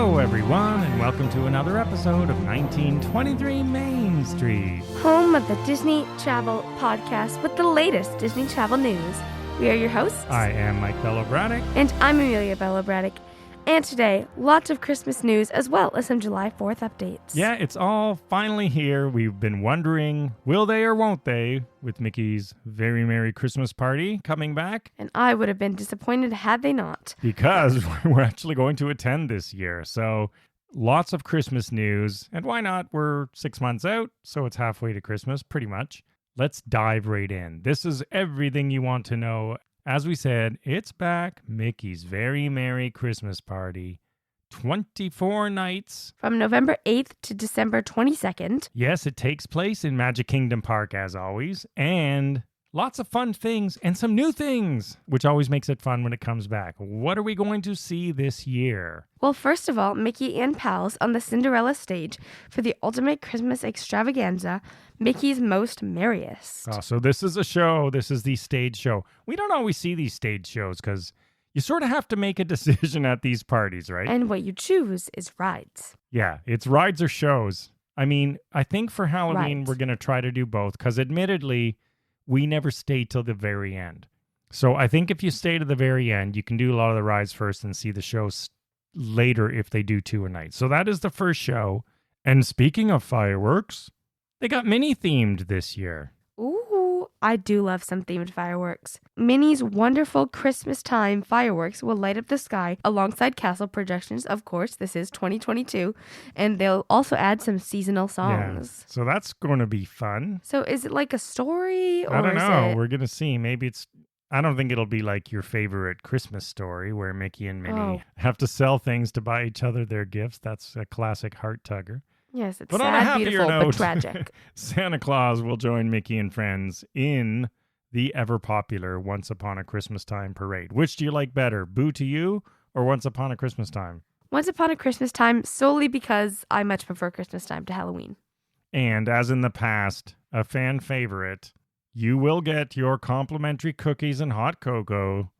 Hello, everyone, and welcome to another episode of 1923 Main Street. Home of the Disney Travel Podcast with the latest Disney travel news. We are your hosts. I am Mike Bello-Braddock. And I'm Amelia Bello-Braddock. And today, lots of Christmas news as well as some July 4th updates. Yeah, it's all finally here. We've been wondering, will they or won't they, with Mickey's Very Merry Christmas Party coming back? And I would have been disappointed had they not. Because we're actually going to attend this year. So lots of Christmas news. And why not? We're 6 months out, so it's halfway to Christmas, pretty much. Let's dive right in. This is everything you want to know. As we said, it's back. Mickey's Very Merry Christmas Party. 24 nights. From November 8th to December 22nd. Yes, it takes place in Magic Kingdom Park as always. And lots of fun things and some new things, which always makes it fun when it comes back. What are we going to see this year? Well, first of all, Mickey and pals on the Cinderella stage for the ultimate Christmas extravaganza, Mickey's Most Merriest. Oh, so this is a show. This is the stage show. We don't always see these stage shows because you sort of have to make a decision at these parties, right? And what you choose is rides. Yeah, it's rides or shows. I mean, I think for Halloween, Right. we're going to try to do both because admittedly, we never stay till the very end. So I think if you stay to the very end, you can do a lot of the rides first and see the shows later if they do two a night. So that is the first show. And speaking of fireworks, they got Minnie themed this year. Ooh, I do love some themed fireworks. Minnie's wonderful Christmastime fireworks will light up the sky alongside castle projections. Of course, this is 2022. And they'll also add some seasonal songs. Yeah. So that's going to be fun. So is it like a story? Or I don't is know. it... We're going to see. Maybe it's... I don't think it'll be like your favorite Christmas story where Mickey and Minnie have to sell things to buy each other their gifts. That's a classic heart tugger. Yes, it's But on a sad, happier beautiful, note, but tragic. Santa Claus will join Mickey and friends in the ever-popular Once Upon a Christmastime Parade. Which do you like better, Boo to You or Once Upon a Christmastime? Once Upon a Christmas Time, solely because I much prefer Christmas time to Halloween. And as in the past, a fan favorite, you will get your complimentary cookies and hot cocoa.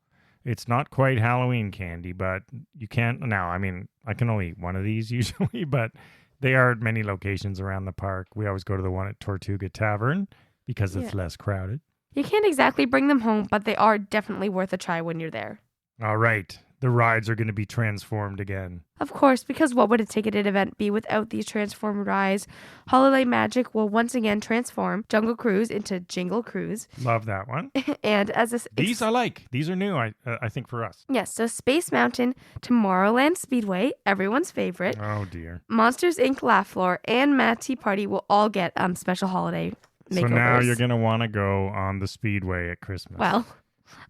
It's not quite Halloween candy, but you can't now. I mean, I can only eat one of these usually, but they are at many locations around the park. We always go to the one at Tortuga Tavern because it's less crowded. You can't exactly bring them home, but they are definitely worth a try when you're there. All right. The rides are going to be transformed again. Of course, because what would a ticketed event be without these transformed rides? Holiday Magic will once again transform Jungle Cruise into Jingle Cruise. Love that one. And as a... These I like. These are new, I think, for us. Yes, so Space Mountain, Tomorrowland Speedway, everyone's favorite. Oh, dear. Monsters, Inc. Laugh Floor, and Mad Tea Party will all get special holiday makeovers. So now you're going to want to go on the Speedway at Christmas. Well,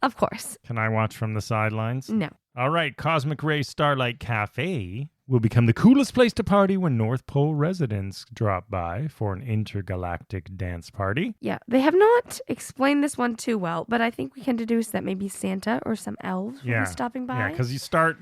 of course. Can I watch from the sidelines? No. All right, Cosmic Ray Starlight Cafe will become the coolest place to party when North Pole residents drop by for an intergalactic dance party. Yeah, they have not explained this one too well, but I think we can deduce that maybe Santa or some elves will be stopping by. Yeah, because you start...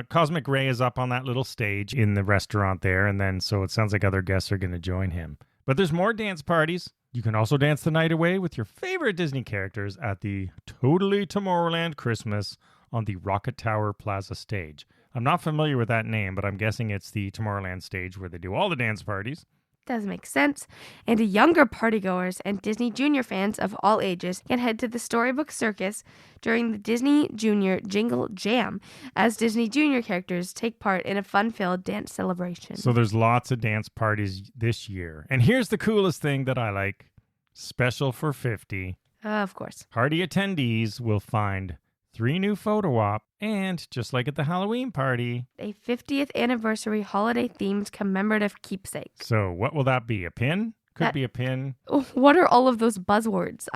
Cosmic Ray is up on that little stage in the restaurant there, and then so it sounds like other guests are going to join him. But there's more dance parties. You can also dance the night away with your favorite Disney characters at the Totally Tomorrowland Christmas on the Rocket Tower Plaza stage. I'm not familiar with that name, but I'm guessing it's the Tomorrowland stage where they do all the dance parties. Does make sense. And younger partygoers and Disney Junior fans of all ages can head to the Storybook Circus during the Disney Junior Jingle Jam as Disney Junior characters take part in a fun-filled dance celebration. So there's lots of dance parties this year. And here's the coolest thing that I like. Special for 50. Of course. Party attendees will find 3 new photo op, and just like at the Halloween party, a 50th anniversary holiday-themed commemorative keepsake. So what will that be? A pin? Could be a pin. What are all of those buzzwords?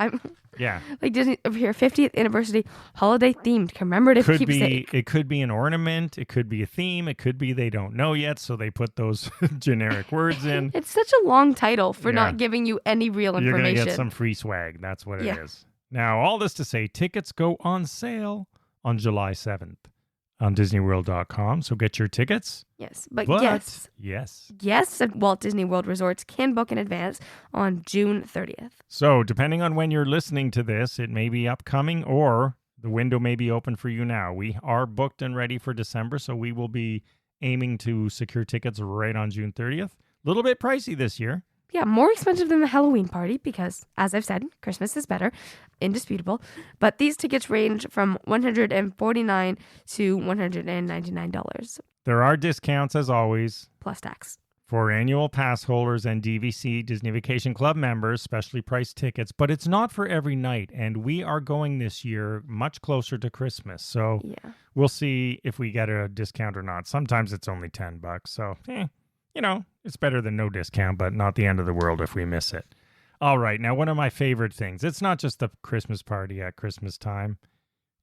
Yeah. Like Disney over here, 50th anniversary holiday-themed commemorative keepsake. It could be an ornament. It could be a theme. It could be they don't know yet, so they put those generic words in. It's such a long title for not giving you any real information. You're going to get some free swag. That's what it is. Now, all this to say, tickets go on sale on July 7th on DisneyWorld.com. So get your tickets. Yes, but yes, at Walt Disney World Resorts can book in advance on June 30th. So depending on when you're listening to this, it may be upcoming or the window may be open for you now. We are booked and ready for December, so we will be aiming to secure tickets right on June 30th. A little bit pricey this year. Yeah, more expensive than the Halloween party because, as I've said, Christmas is better, indisputable. But these tickets range from $149 to $199 There are discounts, as always, plus tax. for annual pass holders and DVC, Disney Vacation Club members, specially priced tickets, but it's not for every night. And we are going this year much closer to Christmas. So we'll see if we get a discount or not. Sometimes it's only $10. So, it's better than no discount, but not the end of the world if we miss it. All right. Now, one of my favorite things, it's not just the Christmas party at Christmas time.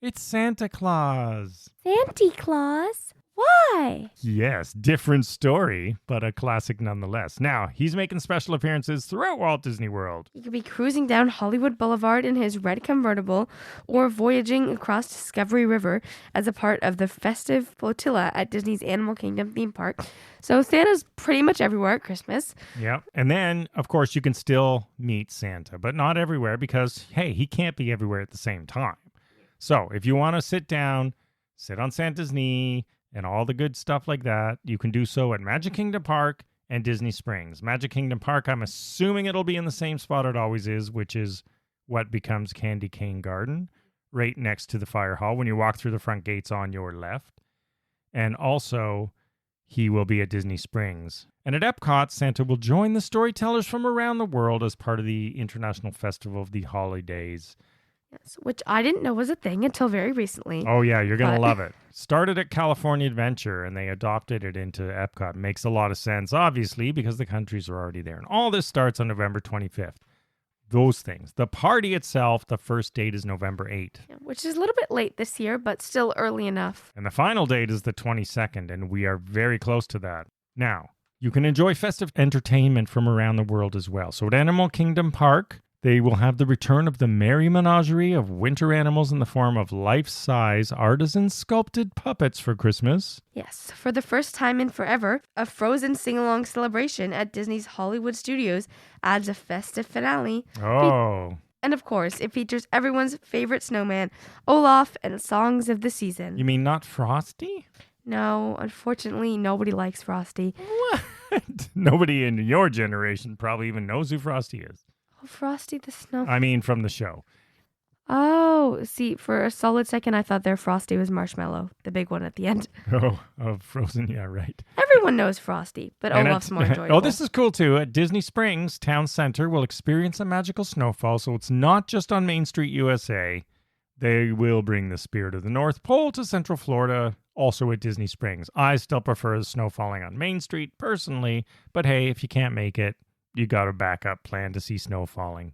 It's Santa Claus. Santa Claus? Why? Yes, different story, but a classic nonetheless. Now, he's making special appearances throughout Walt Disney World. He could be cruising down Hollywood Boulevard in his red convertible or voyaging across Discovery River as a part of the festive flotilla at Disney's Animal Kingdom theme park. So Santa's pretty much everywhere at Christmas. Yep. And then, of course, you can still meet Santa, but not everywhere because, hey, he can't be everywhere at the same time. So if you want to sit on Santa's knee, and all the good stuff like that, you can do so at Magic Kingdom Park and Disney Springs. Magic Kingdom Park, I'm assuming it'll be in the same spot it always is, which is what becomes Candy Cane Garden, right next to the fire hall when you walk through the front gates on your left. And also, he will be at Disney Springs. And at Epcot, Santa will join the storytellers from around the world as part of the International Festival of the Holidays. Yes, which I didn't know was a thing until very recently. Oh, yeah, you're going to love it. Started at California Adventure, and they adopted it into Epcot. Makes a lot of sense, obviously, because the countries are already there. And all this starts on November 25th. Those things. The party itself, the first date is November 8th. Yeah, which is a little bit late this year, but still early enough. And the final date is the 22nd, and we are very close to that. Now, you can enjoy festive entertainment from around the world as well. So at Animal Kingdom Park, they will have the return of the merry menagerie of winter animals in the form of life-size artisan-sculpted puppets for Christmas. Yes, for the first time in forever, a Frozen sing-along celebration at Disney's Hollywood Studios adds a festive finale. Oh. And of course, it features everyone's favorite snowman, Olaf, and songs of the season. You mean not Frosty? No, unfortunately, nobody likes Frosty. What? Nobody in your generation probably even knows who Frosty is. Oh, Frosty the Snow. I mean, from the show. Oh, see, for a solid second, I thought their Frosty was Marshmallow, the big one at the end. Oh, Frozen, yeah, right. Everyone knows Frosty, but Olaf's more enjoyable. Oh, this is cool, too. At Disney Springs, Town Center will experience a magical snowfall, so it's not just on Main Street, USA. They will bring the spirit of the North Pole to Central Florida, also at Disney Springs. I still prefer the snow falling on Main Street, personally, but hey, if you can't make it, you got a backup plan to see snow falling.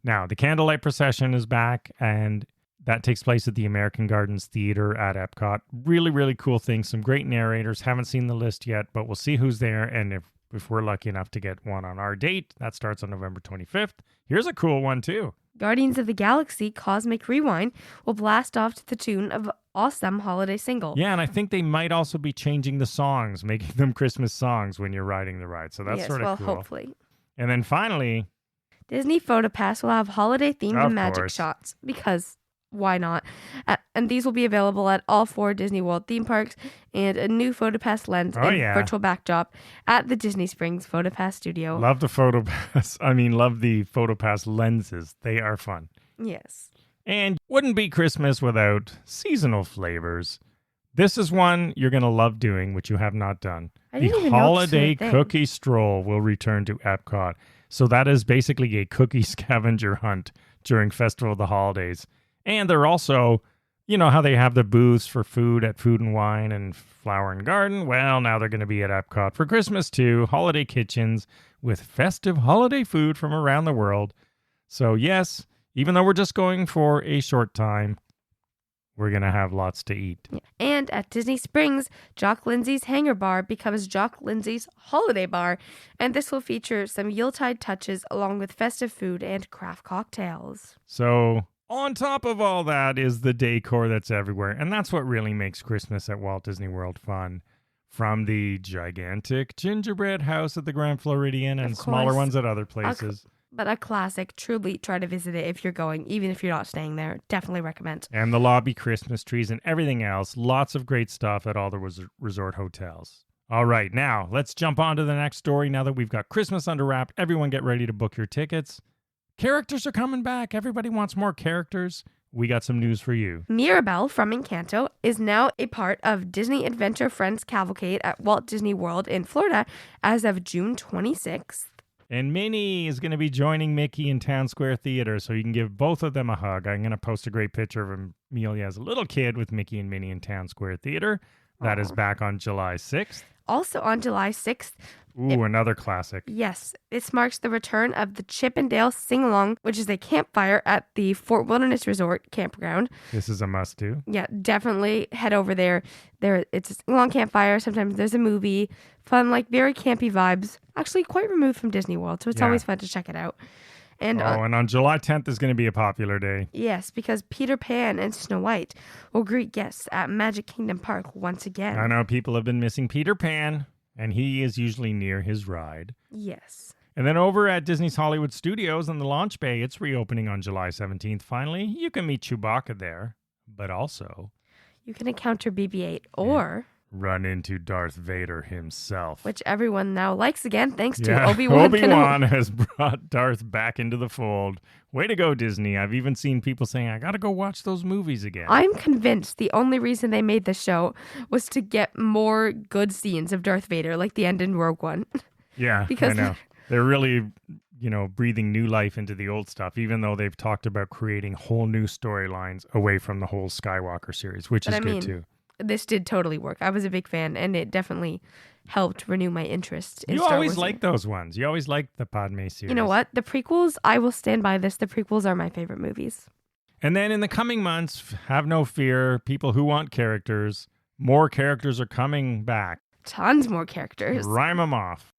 Now, the candlelight procession is back, and that takes place at the American Gardens Theater at Epcot. Really, really cool thing. Some great narrators. Haven't seen the list yet, but we'll see who's there. And if we're lucky enough to get one on our date, that starts on November 25th. Here's a cool one, too. Guardians of the Galaxy Cosmic Rewind will blast off to the tune of awesome holiday single. Yeah, and I think they might also be changing the songs, making them Christmas songs when you're riding the ride. So that's sort of cool. Hopefully. And then finally, Disney PhotoPass will have holiday-themed of magic course. shots, because why not? And these will be available at all 4 Disney World theme parks, and a new PhotoPass lens and virtual backdrop at the Disney Springs PhotoPass studio. Love the PhotoPass. Love the PhotoPass lenses. They are fun. Yes. And wouldn't be Christmas without seasonal flavors. This is one you're going to love doing, which you have not done. The holiday cookie stroll will return to Epcot. So that is basically a cookie scavenger hunt during Festival of the Holidays. And they're also, you know how they have the booths for food at Food and Wine and Flower and Garden? Well, now they're going to be at Epcot for Christmas too. Holiday kitchens with festive holiday food from around the world. So yes, even though we're just going for a short time, we're going to have lots to eat. Yeah. And at Disney Springs, Jock Lindsay's Hangar Bar becomes Jock Lindsay's Holiday Bar. And this will feature some Yuletide touches along with festive food and craft cocktails. So on top of all that is the decor that's everywhere. And that's what really makes Christmas at Walt Disney World fun. From the gigantic gingerbread house at the Grand Floridian and smaller ones at other places. But a classic. Truly try to visit it if you're going, even if you're not staying there. Definitely recommend. And the lobby Christmas trees and everything else. Lots of great stuff at all the resort hotels. All right, now let's jump on to the next story. Now that we've got Christmas under wrap, everyone get ready to book your tickets. Characters are coming back. Everybody wants more characters. We got some news for you. Mirabelle from Encanto is now a part of Disney Adventure Friends Cavalcade at Walt Disney World in Florida as of June 26th. And Minnie is going to be joining Mickey in Town Square Theater, so you can give both of them a hug. I'm going to post a great picture of Amelia as a little kid with Mickey and Minnie in Town Square Theater. That is back on July 6th. Also on July 6th. Another classic. Yes, this marks the return of the Chip and Dale Sing-Along, which is a campfire at the Fort Wilderness Resort campground. This is a must-do. Yeah, definitely head over there. It's a sing-along campfire. Sometimes there's a movie. Fun, like very campy vibes. Actually, quite removed from Disney World, so it's always fun to check it out. And and on July 10th is going to be a popular day. Yes, because Peter Pan and Snow White will greet guests at Magic Kingdom Park once again. I know people have been missing Peter Pan, and he is usually near his ride. Yes. And then over at Disney's Hollywood Studios in the Launch Bay, it's reopening on July 17th. Finally, you can meet Chewbacca there, but also you can encounter BB-8 or run into Darth Vader himself. Which everyone now likes again, thanks to Obi-Wan. Obi-Wan Kenobi. has brought Darth back into the fold. Way to go, Disney. I've even seen people saying, I got to go watch those movies again. I'm convinced the only reason they made the show was to get more good scenes of Darth Vader, like the end in Rogue One. Yeah, because I know. They're really, breathing new life into the old stuff, even though they've talked about creating whole new storylines away from the whole Skywalker series, which is good too. This did totally work. I was a big fan, and it definitely helped renew my interest in You Star always Wars. liked those ones. You always liked the Padme series. You know what? The prequels, I will stand by this. The prequels are my favorite movies. And then in the coming months, have no fear, people who want characters, more characters are coming back. Tons more characters. Rhyme them off.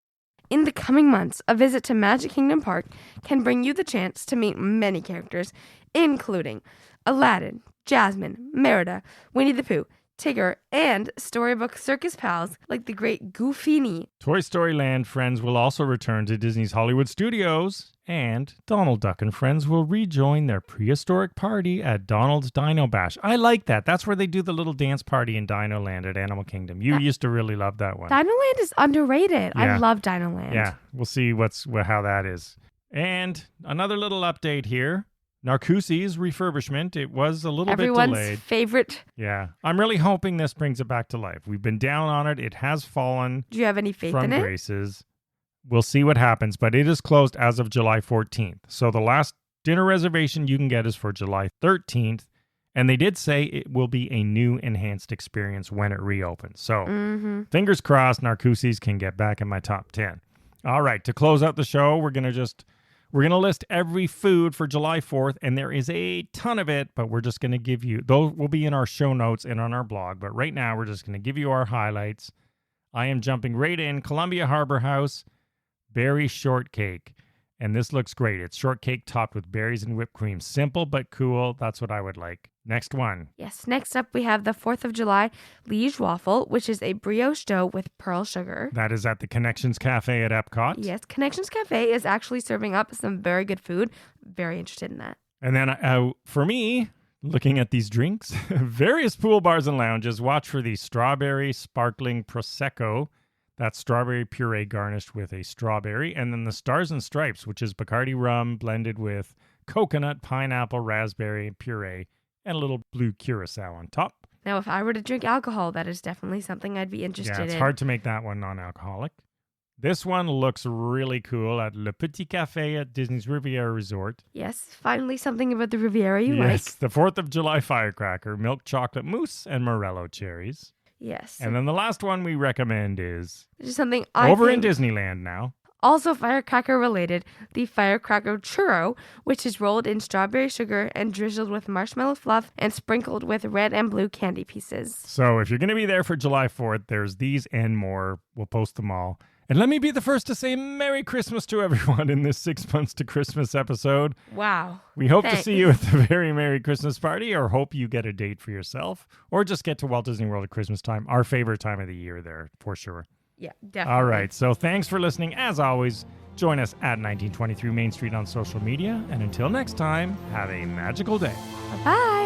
In the coming months, a visit to Magic Kingdom Park can bring you the chance to meet many characters, including Aladdin, Jasmine, Merida, Winnie the Pooh, Tigger, and storybook circus pals like the great Goofini. Toy Story Land friends will also return to Disney's Hollywood Studios, and Donald Duck and friends will rejoin their prehistoric party at Donald's Dino Bash. I like that. That's where they do the little dance party in Dino Land at Animal Kingdom. You used to really love that one. Dino Land is underrated. Yeah. I love Dino Land. Yeah, we'll see how that is. And another little update here. Narcoossee's refurbishment, it was a little bit delayed. Everyone's favorite. Yeah. I'm really hoping this brings it back to life. We've been down on it. It has fallen Do you have any faith from in it? graces. We'll see what happens, but it is closed as of July 14th. So the last dinner reservation you can get is for July 13th. And they did say it will be a new enhanced experience when it reopens. So fingers crossed Narcoossee's can get back in my top 10. All right, to close out the show, we're going to list every food for July 4th, and there is a ton of it, but we're just going to give you, those will be in our show notes and on our blog, but right now we're just going to give you our highlights. I am jumping right in. Columbia Harbor House, berry shortcake, and this looks great. It's shortcake topped with berries and whipped cream. Simple but cool. That's what I would like. Next one. Yes, next up we have the 4th of July Liege Waffle, which is a brioche dough with pearl sugar. That is at the Connections Cafe at Epcot. Yes, Connections Cafe is actually serving up some very good food. Very interested in that. And then for me, looking at these drinks, various pool bars and lounges, watch for the strawberry sparkling Prosecco. That's strawberry puree garnished with a strawberry. And then the Stars and Stripes, which is Bacardi rum blended with coconut, pineapple, raspberry puree, and a little blue curacao on top. Now, if I were to drink alcohol, that is definitely something I'd be interested in. Yeah, it's hard to make that one non-alcoholic. This one looks really cool at Le Petit Cafe at Disney's Riviera Resort. Yes, finally something about the Riviera you like. Yes, the 4th of July firecracker, milk chocolate mousse, and Morello cherries. Yes. And then the last one we recommend is Which is something over in Disneyland now. Also firecracker related, the firecracker churro, which is rolled in strawberry sugar and drizzled with marshmallow fluff and sprinkled with red and blue candy pieces. So if you're going to be there for July 4th, there's these and more. We'll post them all. And let me be the first to say Merry Christmas to everyone in this 6 months to Christmas episode. Wow. We hope to see you at the very Merry Christmas party, or hope you get a date for yourself, or just get to Walt Disney World at Christmas time, our favorite time of the year there, for sure. Yeah, definitely. All right. So thanks for listening. As always, join us at 1923 Main Street on social media. And until next time, have a magical day. Bye-bye.